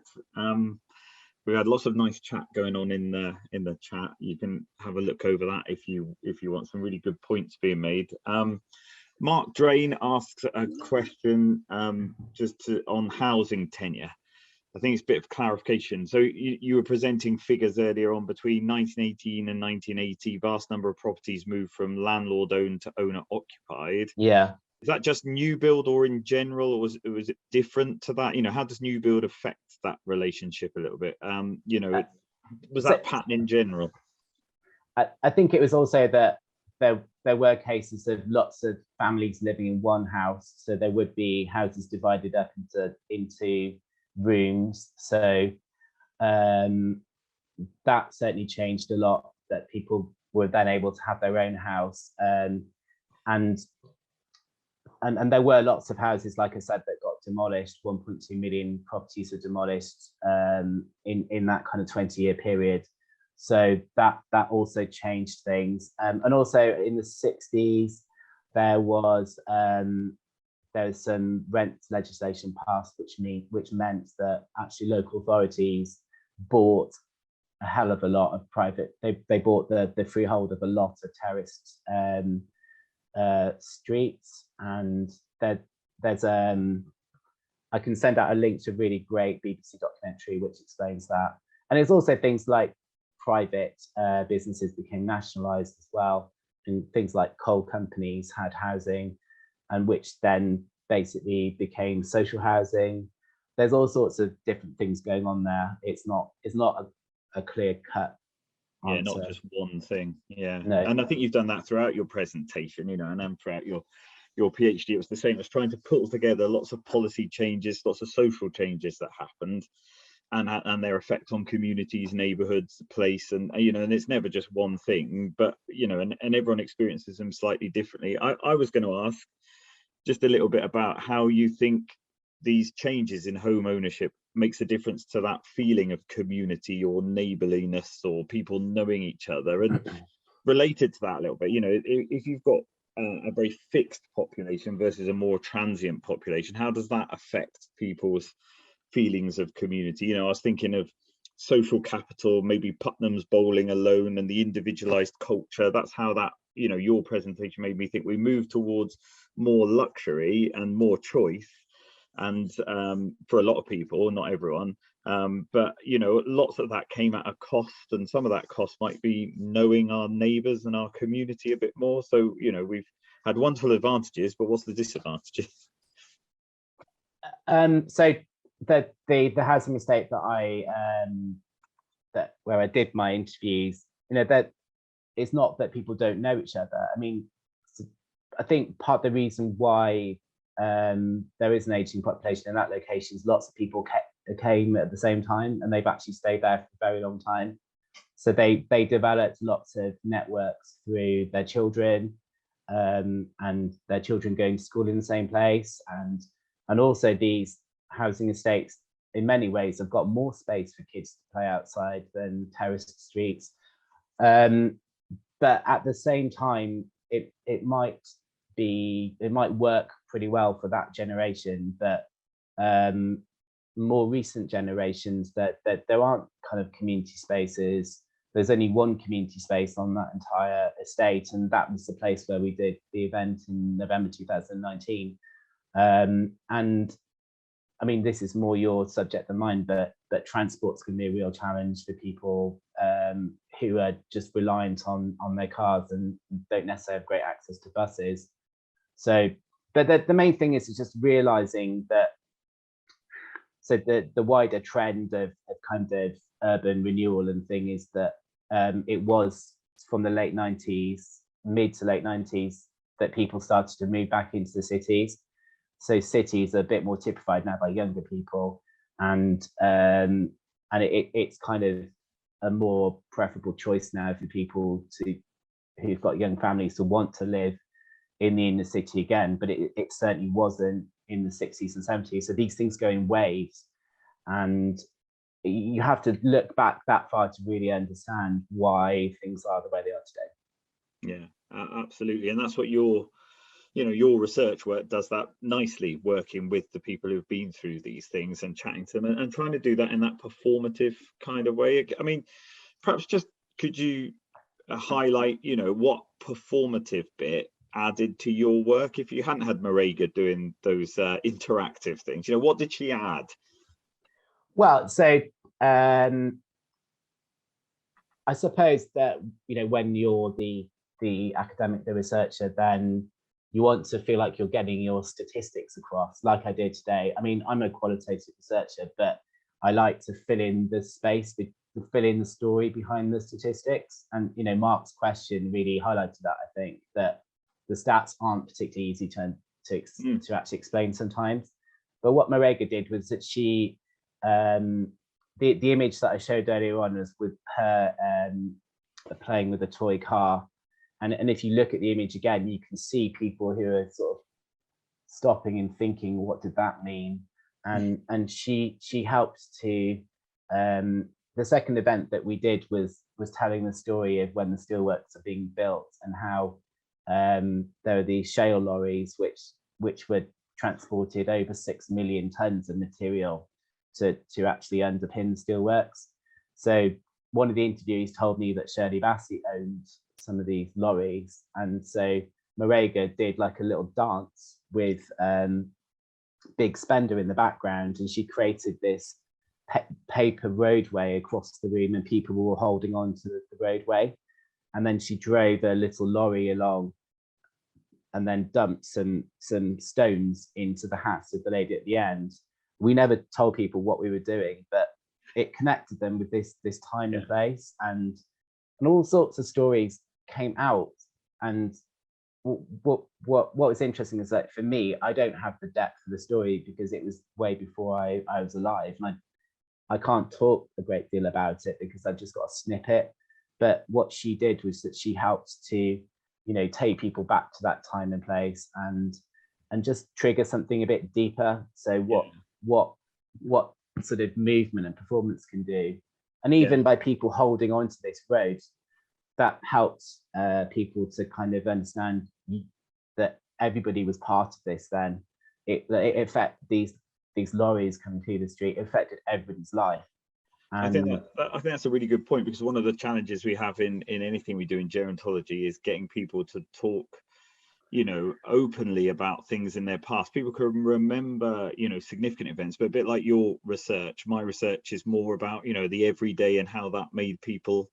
We had lots of nice chat going on in the chat. You can have a look over that if you want some really good points being made. Mark Drain asks a question on housing tenure. I think it's a bit of clarification. So you were presenting figures earlier on between 1918 and 1980. Vast number of properties moved from landlord owned to owner occupied. Yeah. Is that just new build, or in general, or was it different to that? You know, how does new build affect that relationship a little bit? You know, was that pattern in general? I think it was also that there were cases of lots of families living in one house, so there would be houses divided up into rooms. So that certainly changed a lot, that people were then able to have their own house, and there were lots of houses, like I said, that got demolished. 1.2 million properties were demolished in that kind of 20-year period. So that also changed things. And also in the 60s, there was some rent legislation passed, which meant that actually local authorities bought a hell of a lot of private. They bought the freehold of a lot of terraced streets, and there's I can send out a link to a really great BBC documentary which explains that. And there's also things like private businesses became nationalized as well, and things like coal companies had housing, and which then basically became social housing. There's all sorts of different things going on there. It's not a clear cut answer. Yeah, not just one thing. Yeah. No. And I think you've done that throughout your presentation, you know, and then throughout your PhD. It was the same as trying to pull together lots of policy changes, lots of social changes that happened, and their effect on communities, neighborhoods, place, and you know, and it's never just one thing, but you know, and everyone experiences them slightly differently. I was going to ask just a little bit about how you think these changes in home ownership makes a difference to that feeling of community or neighborliness or people knowing each other. And related to that a little bit, you know, if you've got a very fixed population versus a more transient population, how does that affect people's feelings of community? You know, I was thinking of social capital, maybe Putnam's bowling alone, and the individualized culture. That's how that, you know, your presentation made me think we move towards more luxury and more choice, and for a lot of people, not everyone, but you know, lots of that came at a cost, and some of that cost might be knowing our neighbors and our community a bit more. So you know, we've had wonderful advantages, but what's the disadvantages? So the housing estate that where I did my interviews, you know, that it's not that people don't know each other. I mean, I think part of the reason why there is an aging population in that location is lots of people came at the same time, and they've actually stayed there for a very long time. So they developed lots of networks through their children, and their children going to school in the same place, and also these housing estates in many ways have got more space for kids to play outside than terraced streets. But at the same time, it might work pretty well for that generation, but more recent generations that there aren't kind of community spaces. There's only one community space on that entire estate, and that was the place where we did the event in November 2019. And I mean, this is more your subject than mine, but transport's going to be a real challenge for people who are just reliant on their cars and don't necessarily have great access to buses. So, but the main thing is just realizing that, so the wider trend of kind of urban renewal and thing is that it was from the late 90s, mid to late 90s, that people started to move back into the cities. So cities are a bit more typified now by younger people, and it's kind of a more preferable choice now for people who've got young families to want to live in the inner city again. But it certainly wasn't in the 60s and 70s. So these things go in waves, and you have to look back that far to really understand why things are the way they are today. Yeah, absolutely. And that's what your research work does, that nicely, working with the people who've been through these things and chatting to them and trying to do that in that performative kind of way. I mean, perhaps just could you highlight, you know, what performative bit added to your work? If you hadn't had Rega doing those interactive things, you know, what did she add? Well, so I suppose that, you know, when you're the academic, the researcher, then you want to feel like you're getting your statistics across, like I did today. I mean, I'm a qualitative researcher, but I like to fill in the space, to fill in the story behind the statistics. And, you know, Mark's question really highlighted that, I think, that the stats aren't particularly easy to actually explain sometimes. But what Rega did was that she, the image that I showed earlier on was with her playing with a toy car. And if you look at the image again, you can see people who are sort of stopping and thinking, what did that mean? And she helped to, the second event that we did was telling the story of when the steelworks are being built and how there are these shale lorries which were transported over 6 million tons of material to actually underpin the steelworks. So one of the interviewees told me that Shirley Bassey owned some of these lorries, and so Rega did like a little dance with Big Spender in the background, and she created this paper roadway across the room, and people were holding on to the roadway, and then she drove a little lorry along and then dumped some stones into the house of the lady at the end. We never told people what we were doing, but it connected them with this time and place, and all sorts of stories came out. And what was interesting is that for me, I don't have the depth of the story because it was way before I was alive, and I can't talk a great deal about it because I've just got a snippet. But what she did was that she helped to, you know, take people back to that time and place and just trigger something a bit deeper. So what sort of movement and performance can do. And even by people holding on to this road, that helps people to kind of understand that everybody was part of this. Then it affected these lorries coming through the street, it affected everybody's life. And I think that's a really good point, because one of the challenges we have in anything we do in gerontology is getting people to talk, you know, openly about things in their past. People can remember, you know, significant events, but a bit like your research, my research is more about, you know, the everyday and how that made people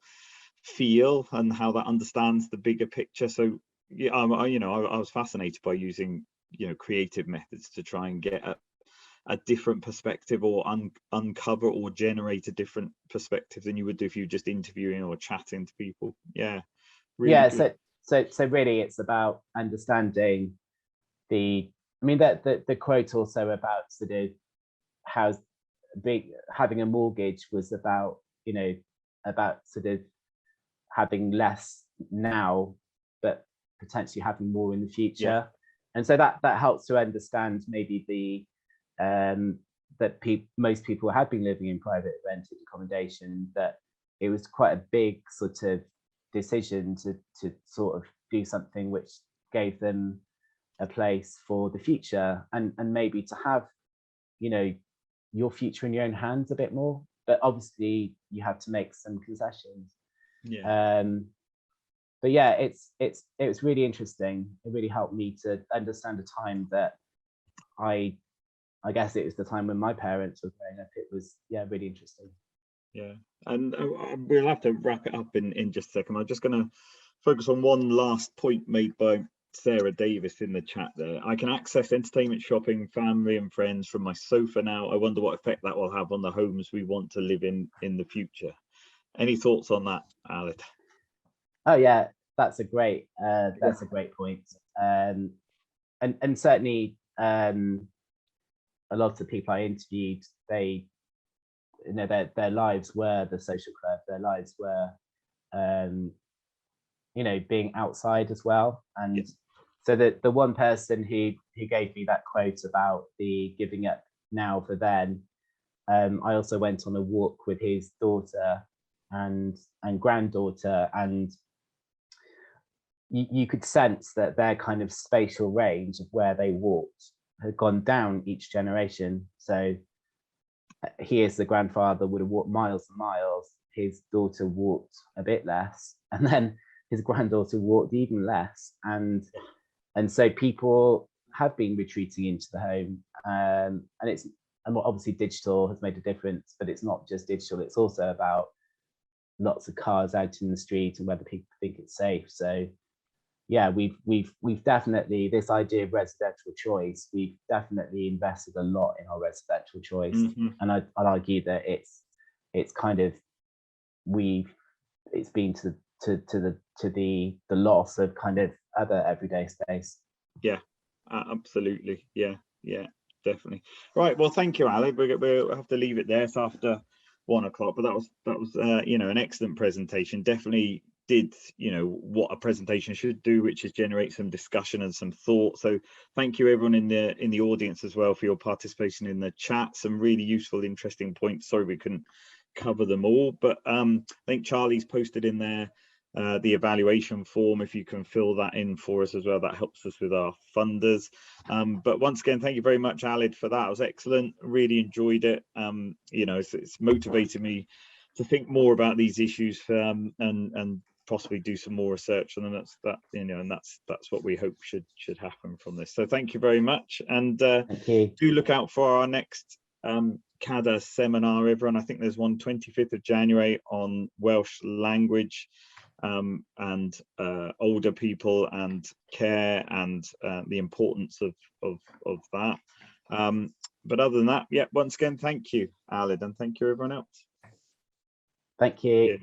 feel and how that understands the bigger picture. So yeah, I was fascinated by using, you know, creative methods to try and get a different perspective, or uncover or generate a different perspective than you would do if you were just interviewing or chatting to people. Yeah, really good. So really it's about understanding the, I mean, that the quote also about sort of how having a mortgage was about, you know, about sort of having less now but potentially having more in the future. And so that helps to understand maybe the that most people have been living in private rented accommodation, that it was quite a big sort of decision to sort of do something which gave them a place for the future, and maybe to have, you know, your future in your own hands a bit more. But obviously you have to make some concessions. But yeah, it was really interesting. It really helped me to understand a time that I guess it was the time when my parents were growing up. It was, yeah, really interesting. Yeah, and we'll have to wrap it up in just a second. I'm just going to focus on one last point made by Sarah Davis in the chat there. I can access entertainment, shopping, family and friends from my sofa now. I wonder what effect that will have on the homes we want to live in the future. Any thoughts on that, Aled? Oh yeah, that's a great point. And certainly a lot of the people I interviewed, they, you know, their lives were the social club. Their lives were, you know, being outside as well. And so the one person who gave me that quote about the giving up now for then, I also went on a walk with his daughter and granddaughter, and you could sense that their kind of spatial range of where they walked had gone down each generation. So he, as the grandfather, would have walked miles and miles. His daughter walked a bit less, and then his granddaughter walked even less. And so people have been retreating into the home, and obviously digital has made a difference, but it's not just digital. It's also about lots of cars out in the street and whether people think it's safe. So yeah, we've definitely, this idea of residential choice, we've definitely invested a lot in our residential choice. And I'd argue that it's kind of, it's been to the loss of kind of other everyday space. Yeah, absolutely. Yeah, definitely. Right, well, thank you, Aled. We'll have to leave it there. It's after 1 o'clock, but that was you know, an excellent presentation. Definitely did, you know, what a presentation should do, which is generate some discussion and some thought. So thank you everyone in the audience as well for your participation in the chat. Some really useful, interesting points. Sorry we couldn't cover them all, but I think Charlie's posted in there the evaluation form. If you can fill that in for us as well, that helps us with our funders. But once again, thank you very much, Aled, for that. It was excellent. Really enjoyed it. You know, it's motivated me to think more about these issues, and possibly do some more research on them. And that's what we hope should happen from this. So thank you very much, and do look out for our next CADA seminar, everyone. I think there's one 25th of January on Welsh language and older people and care, and the importance of that. But other than that, yeah, once again, thank you, Aled, and thank you everyone else. Thank you. Cheers.